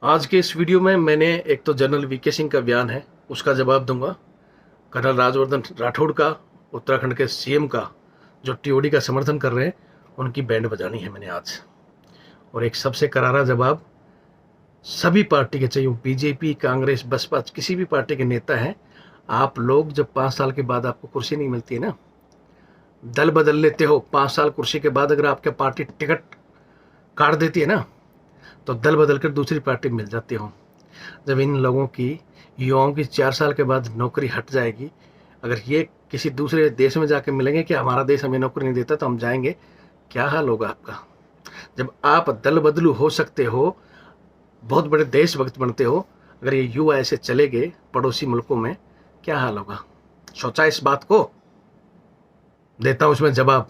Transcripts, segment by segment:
आज के इस वीडियो में मैंने एक तो जनरल वीके सिंह का बयान है उसका जवाब दूंगा, कर्नल राज्यवर्धन राठौड़ का, उत्तराखंड के सीएम का जो टीओडी का समर्थन कर रहे हैं उनकी बैंड बजानी है मैंने आज। और एक सबसे करारा जवाब सभी पार्टी के, चाहिए बीजेपी, कांग्रेस, बसपा, किसी भी पार्टी के नेता हैं, आप लोग जब 5 साल के बाद आपको कुर्सी नहीं मिलती है ना, दल बदल लेते हो, 5 साल कुर्सी के बाद अगर आपके पार्टी टिकट काट देती है ना तो दल बदल कर दूसरी पार्टी मिल जाती हो। जब इन लोगों की, युवाओं की 4 साल के बाद नौकरी हट जाएगी, अगर ये किसी दूसरे देश में जाके मिलेंगे कि हमारा देश हमें नौकरी नहीं देता तो हम जाएंगे, क्या हाल होगा आपका। जब आप दल बदलू हो सकते हो, बहुत बड़े देशभक्त बनते हो, अगर ये युवा ऐसे चले गए पड़ोसी मुल्कों में, क्या हाल होगा। सोचा इस बात को? देता हूं इसमें जवाब।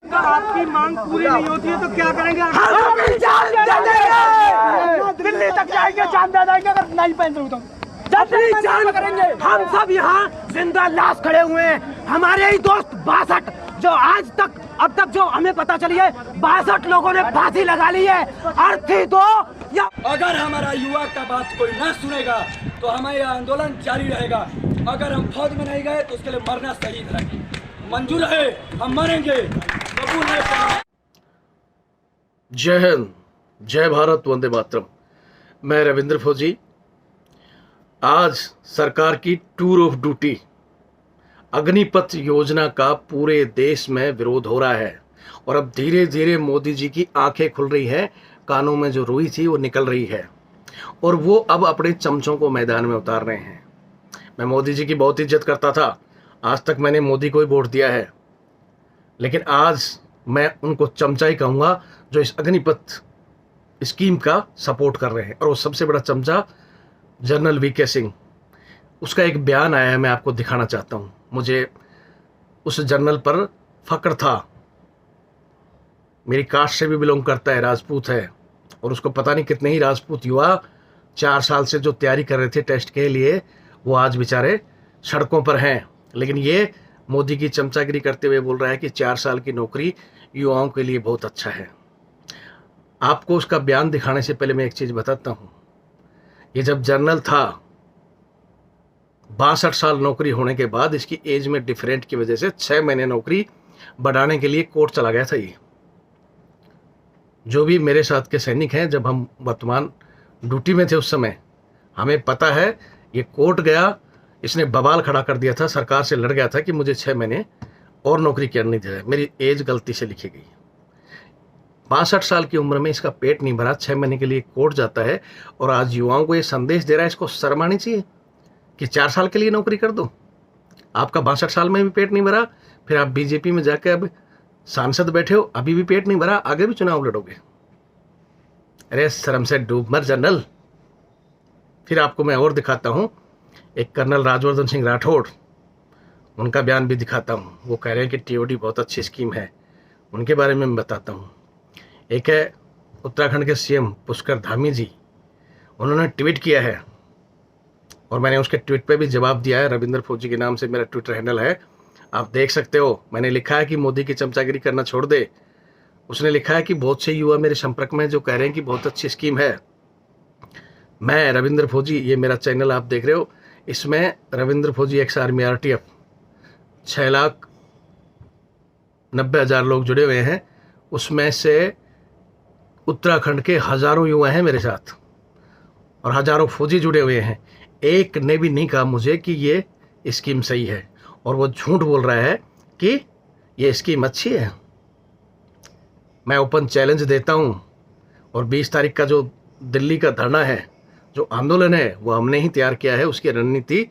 आपकी मांग पूरी नहीं होती है तो क्या करेंगे? हम दिल्ली तक जाएंगे, जान दे देंगे अगर नहीं पहन तो अपनी जान करेंगे। हम सब यहाँ जिंदा लाश खड़े हुए हैं। हमारे ही दोस्त 62 जो आज तक, अब तक जो हमें पता चली है, 62 लोगों ने फांसी लगा ली है। अर्थी दो या अगर हमारा युवा का बात कोई ना सुनेगा तो हमारा आंदोलन जारी रहेगा। अगर हम फौज में नहीं गए तो उसके लिए मरना शहीद है। मंजूर है, हम मरेंगे, कबूल है। जय हिंद, जय भारत, वंदे मातरम। मैं रविंद्र फौजी। आज सरकार की टूर ऑफ ड्यूटी अग्निपथ योजना का पूरे देश में विरोध हो रहा है और अब धीरे धीरे मोदी जी की आंखें खुल रही है, कानों में जो रुई थी वो निकल रही है और वो अब अपने चमचों को मैदान में उतार रहे हैं। मैं मोदी जी की बहुत इज्जत करता था, आज तक मैंने मोदी को ही वोट दिया है, लेकिन आज मैं उनको चमचा ही कहूँगा जो इस अग्निपथ स्कीम का सपोर्ट कर रहे हैं। और वो सबसे बड़ा चमचा जनरल वीके सिंह, उसका एक बयान आया है, मैं आपको दिखाना चाहता हूँ। मुझे उस जनरल पर फक्र था, मेरी कास्ट से भी बिलोंग करता है, राजपूत है, और उसको पता नहीं कितने ही राजपूत युवा 4 साल से जो तैयारी कर रहे थे टेस्ट के लिए, वो आज बेचारे सड़कों पर हैं। लेकिन ये मोदी की चमचागिरी करते हुए बोल रहा है कि 4 साल की नौकरी युवाओं के लिए बहुत अच्छा है। आपको उसका बयान दिखाने से पहले मैं एक चीज़ बताता हूँ। ये जब जनरल था, 62 साल नौकरी होने के बाद इसकी एज में डिफरेंट की वजह से 6 महीने नौकरी बढ़ाने के लिए कोर्ट चला गया था। ये जो भी मेरे साथ के सैनिक हैं, जब हम वर्तमान ड्यूटी में थे उस समय, हमें पता है ये कोर्ट गया, इसने बवाल खड़ा कर दिया था, सरकार से लड़ गया था कि मुझे 6 महीने और नौकरी करनी चाहिए। मेरी एज गलती से लिखी गई, 62 साल की उम्र में इसका पेट नहीं भरा, 6 महीने के लिए कोर्ट जाता है और आज युवाओं को ये संदेश दे रहा है, इसको शर्म आनी चाहिए कि 4 साल के लिए नौकरी कर दो। आपका 62 साल में भी पेट नहीं भरा, फिर आप बीजेपी में जाके अब सांसद बैठे हो, अभी भी पेट नहीं भरा, आगे भी चुनाव लड़ोगे। अरे शर्म से डूब मर जनरल। फिर आपको मैं और दिखाता हूँ, एक कर्नल राज्यवर्धन सिंह राठौड़, उनका बयान भी दिखाता हूँ। वो कह रहे हैं कि टीओडी बहुत अच्छी स्कीम है, उनके बारे में मैं बताता हूँ। एक है उत्तराखंड के सीएम पुष्कर धामी जी, उन्होंने ट्वीट किया है और मैंने उसके ट्वीट पे भी जवाब दिया है। रविंद्र फौजी के नाम से मेरा ट्विटर हैंडल है, आप देख सकते हो। मैंने लिखा है कि मोदी की चमचागिरी करना छोड़ दे। उसने लिखा है कि बहुत से युवा मेरे संपर्क में जो कह रहे हैं कि बहुत अच्छी स्कीम है। मैं रविंद्र फौजी, ये मेरा चैनल आप देख रहे हो, इसमें रविंद्र फौजी एक्स आर्मी RTF 6,90,000 लोग जुड़े हुए हैं। उसमें से उत्तराखंड के हज़ारों युवा हैं मेरे साथ और हज़ारों फौजी जुड़े हुए हैं। एक ने भी नहीं कहा मुझे कि ये स्कीम सही है, और वो झूठ बोल रहा है कि ये स्कीम अच्छी है। मैं ओपन चैलेंज देता हूँ, और 20 तारीख का जो दिल्ली का धरना है, जो आंदोलन है, वो हमने ही तैयार किया है। उसकी रणनीति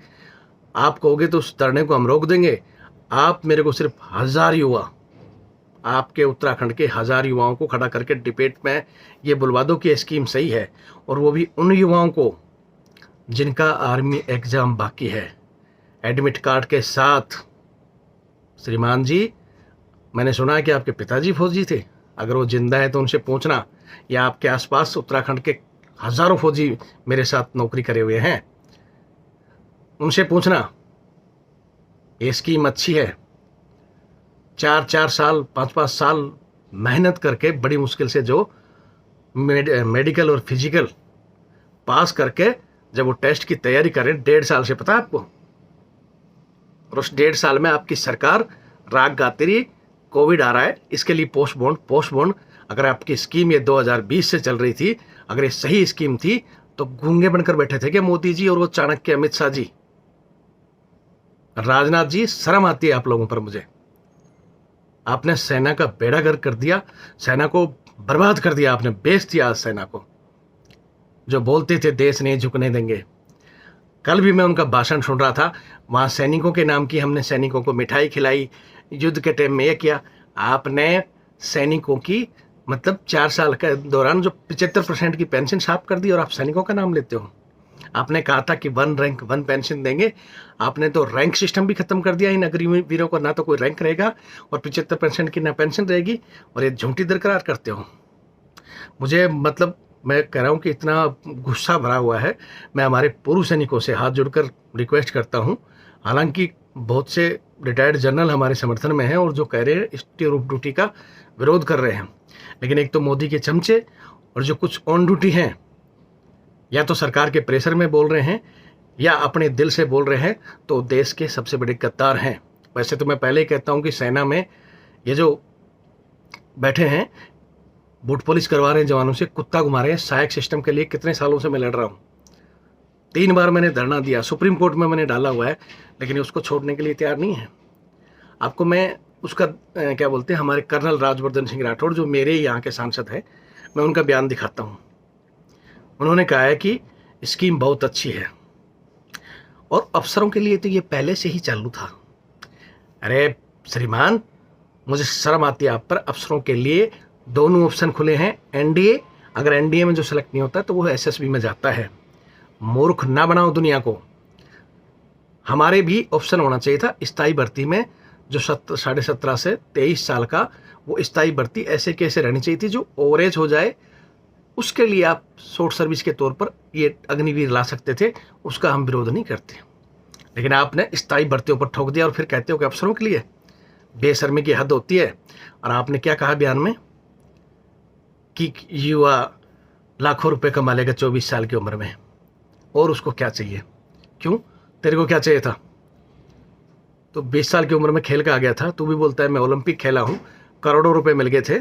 आप कहोगे तो उस धरने को हम रोक देंगे। आप मेरे को सिर्फ 1000 युवा, आपके उत्तराखंड के 1000 युवाओं को खड़ा करके डिबेट में ये बुलवा दो कि स्कीम सही है, और वो भी उन युवाओं को जिनका आर्मी एग्ज़ाम बाकी है, एडमिट कार्ड के साथ। श्रीमान जी, मैंने सुना है कि आपके पिताजी फौजी थे, अगर वो जिंदा है तो उनसे पूछना, या आपके आसपास उत्तराखंड के हज़ारों फौजी मेरे साथ नौकरी करे हुए हैं, उनसे पूछना ये स्कीम अच्छी है। 4-4 साल, 5-5 साल मेहनत करके बड़ी मुश्किल से जो मेडिकल और फिजिकल पास करके जब वो टेस्ट की तैयारी करें 1.5 साल से, पता है आपको? और उस 1.5 साल में आपकी सरकार राग गाती रही, कोविड आ रहा है इसके लिए पोस्टपोन। अगर आपकी स्कीम ये 2020 से चल रही थी, अगर ये सही स्कीम थी तो गूंगे बनकर बैठे थे क्या मोदी जी और वो चाणक्य अमित शाह जी? राजनाथ जी, शर्म आती है आप लोगों पर मुझे। आपने सेना का बेड़ा गर्क कर दिया, सेना को बर्बाद कर दिया, आपने बेच दिया आज सेना को। जो बोलते थे देश नहीं झुकने देंगे, कल भी मैं उनका भाषण सुन रहा था, वहाँ सैनिकों के नाम की हमने सैनिकों को मिठाई खिलाई, युद्ध के टाइम में ये किया। आपने सैनिकों की मतलब 4 साल के दौरान जो 75% की पेंशन साफ कर दी और आप सैनिकों का नाम लेते हो। आपने कहा था कि 1 रैंक 1 पेंशन देंगे, आपने तो रैंक सिस्टम भी खत्म कर दिया। इन अग्निवीरों को ना तो कोई रैंक रहेगा और 75% की ना पेंशन रहेगी, और ये झूठी दरकरार करते हो। मुझे मतलब मैं कह रहा हूँ कि इतना गुस्सा भरा हुआ है। मैं हमारे पूर्व सैनिकों से हाथ जोड़कर रिक्वेस्ट करता हूँ, हालांकि बहुत से रिटायर्ड जनरल हमारे समर्थन में हैं और जो कह रहे हैं स्टीयर ऑफ ड्यूटी का विरोध कर रहे हैं, लेकिन एक तो मोदी के चमचे और जो कुछ ऑन ड्यूटी हैं, या तो सरकार के प्रेशर में बोल रहे हैं या अपने दिल से बोल रहे हैं, तो देश के सबसे बड़े गद्दार हैं। वैसे तो मैं पहले ही कहता हूँ कि सेना में ये जो बैठे हैं बूट पॉलिश करवा रहे हैं जवानों से, कुत्ता घुमा रहे हैं। सहायक सिस्टम के लिए कितने सालों से मैं लड़ रहा हूँ, 3 बार मैंने धरना दिया, सुप्रीम कोर्ट में मैंने डाला हुआ है, लेकिन उसको छोड़ने के लिए तैयार नहीं है। आपको मैं उसका क्या बोलते हैं, हमारे कर्नल राजवर्धन सिंह राठौड़ जो मेरे यहाँ के सांसद हैं, मैं उनका बयान दिखाता हूँ। उन्होंने कहा है कि स्कीम बहुत अच्छी है और अफसरों के लिए तो ये पहले से ही चालू था। अरे श्रीमान, मुझे शर्म आती है आप पर। अफसरों के लिए दोनों ऑप्शन खुले हैं, एनडीए, अगर एनडीए में जो सेलेक्ट नहीं होता तो वो एसएसबी में जाता है। मूर्ख ना बनाओ दुनिया को। हमारे भी ऑप्शन होना चाहिए था स्थायी भर्ती में, जो 17.5 से 23 साल का, वो स्थायी भर्ती ऐसे कैसे रहनी चाहिए थी जो ओवरेज हो जाए, उसके लिए आप शॉर्ट सर्विस के तौर पर ये अग्निवीर ला सकते थे। उसका हम विरोध नहीं करते, लेकिन आपने स्थायी भर्तियों पर ठोक दिया और फिर कहते हो कि अफसरों के लिए। बेशर्मी की हद होती है। और आपने क्या कहा बयान में कि युवा लाखों रुपए कमा लेगा 24 साल की उम्र में, और उसको क्या चाहिए? क्यों, तेरे को क्या चाहिए था? तो 20 साल की उम्र में खेल का आ गया था, तू भी बोलता है मैं ओलंपिक खेला हूँ, करोड़ों रुपए मिल गए थे,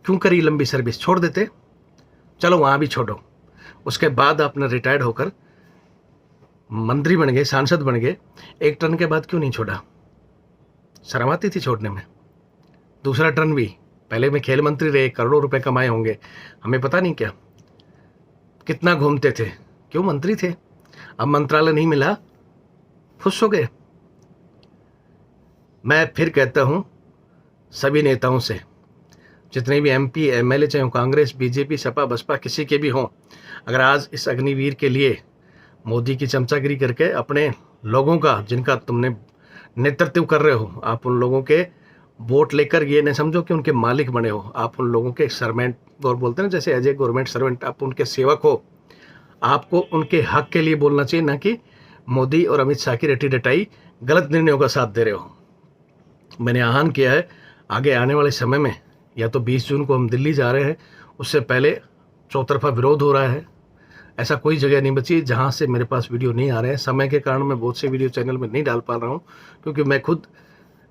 क्यों करी लंबी सर्विस? छोड़ देते। चलो वहाँ भी छोड़ो। उसके बाद आपने रिटायर्ड होकर मंत्री बन गए, सांसद बन गए, 1 टर्न के बाद क्यों नहीं छोड़ा? शर्म आती थी छोड़ने में। दूसरा टर्न भी, पहले में खेल मंत्री रहे, करोड़ों रुपए कमाए होंगे, हमें पता नहीं क्या, कितना घूमते थे, क्यों मंत्री थे? अब मंत्रालय नहीं मिला, खुश हो गए। मैं फिर कहता हूँ सभी नेताओं से, जितने भी एमपी एमएलए, चाहे कांग्रेस, बीजेपी, सपा, बसपा, किसी के भी हों, अगर आज इस अग्निवीर के लिए मोदी की चमचागिरी करके अपने लोगों का, जिनका तुमने नेतृत्व कर रहे हो, आप उन लोगों के वोट लेकर ये न समझो कि उनके मालिक बने हो, आप उन लोगों के सर्वेंट, और बोलते हैं ना जैसे एज ए गवर्नमेंट सर्वेंट, आप उनके सेवक हो। आपको उनके हक के लिए बोलना चाहिए, ना कि मोदी और अमित शाह की रटी रटाई गलत निर्णयों का साथ दे रहे हो। मैंने आह्वान किया है, आगे आने वाले समय में, या तो 20 जून को हम दिल्ली जा रहे हैं, उससे पहले चौतरफा विरोध हो रहा है। ऐसा कोई जगह नहीं बची जहां से मेरे पास वीडियो नहीं आ रहे हैं। समय के कारण मैं बहुत से वीडियो चैनल में नहीं डाल पा रहा हूं, क्योंकि मैं खुद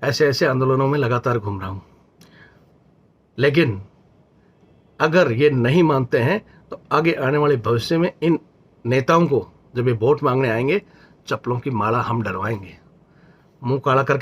ऐसे ऐसे आंदोलनों में लगातार घूम रहा हूं। लेकिन अगर ये नहीं मानते हैं तो आगे आने वाले भविष्य में इन नेताओं को जब ये वोट मांगने आएंगे, चप्पलों की माला हम डलवाएंगे, मुंह काला करके